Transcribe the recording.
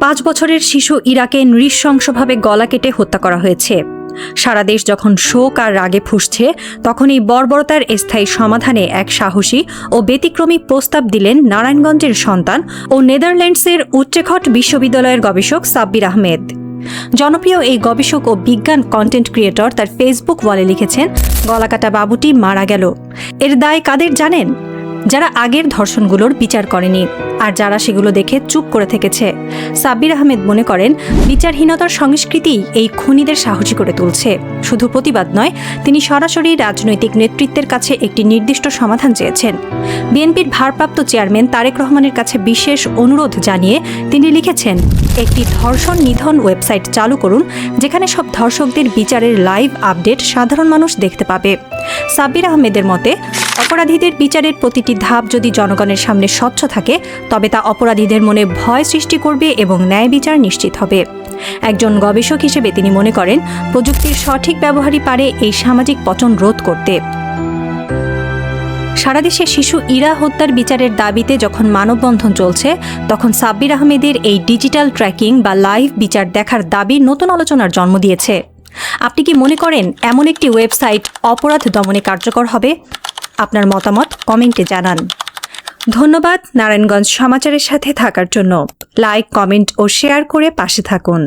5 বছরের শিশু ইরাকে নৃশংসভাবে গলা কেটে হত্যা করা হয়েছে। সারা দেশ যখন শোক আর রাগে ফুঁসছে, তখন এই বর্বরতার স্থায়ী সমাধানে এক সাহসী ও ব্যতিক্রমী প্রস্তাব দিলেন নারায়ণগঞ্জের সন্তান ও নেদারল্যান্ডসের উট্রেখট বিশ্ববিদ্যালয়ের গবেষক সাব্বির আহমেদ। জনপ্রিয় এই গবেষক ও বিজ্ঞান কন্টেন্ট ক্রিয়েটর তার ফেসবুক ওয়ালে লিখেছেন, গলাকাটা বাবুটি মারা গেল। এর দায় কাদের জানেন? যারা আগের ধর্ষণগুলোর বিচার করেনি আর যারা সেগুলো দেখে চুপ করে থেকেছে। সাব্বির আহমেদ মনে করেন, বিচারহীনতার সংস্কৃতি এই খুনিদের সাহসী করে তুলছে। শুধু প্রতিবাদ নয়, তিনি সরাসরি রাজনৈতিক নেতৃত্বের কাছে একটি নির্দিষ্ট সমাধান চেয়েছেন। বিএনপির ভারপ্রাপ্ত চেয়ারম্যান তারেক রহমানের কাছে বিশেষ অনুরোধ জানিয়ে তিনি লিখেছেন, একটি ধর্ষণ নিধন ওয়েবসাইট চালু করুন, যেখানে সব ধর্ষকদের বিচারের লাইভ আপডেট সাধারণ মানুষ দেখতে পাবে। সাব্বির আহমেদের মতে, অপরাধীদের বিচারের প্রতিটি ধাপ যদি জনগণের সামনে স্বচ্ছ থাকে, তবে তা অপরাধীদের মনে ভয় সৃষ্টি করবে এবং ন্যায় বিচার নিশ্চিত হবে। একজন গবেষক হিসেবে তিনি মনে করেন, প্রযুক্তির সঠিক ব্যবহারই পারে এই সামাজিক পতন রোধ করতে। সারা দেশে শিশু ইরা হত্যার বিচারের দাবিতে যখন মানববন্ধন চলছে, তখন সাব্বির আহমেদের এই ডিজিটাল ট্র্যাকিং বা লাইভ বিচার দেখার দাবি নতুন আলোচনার জন্ম দিয়েছে। আপনি কি মনে করেন এমন একটি ওয়েবসাইট অপরাধ দমনে কার্যকর হবে? আপনার মতামত কমেন্টে জানান। ধন্যবাদ নারায়ণগঞ্জ সমাচারের সাথে থাকার জন্য। লাইক, কমেন্ট ও শেয়ার করে পাশে থাকুন।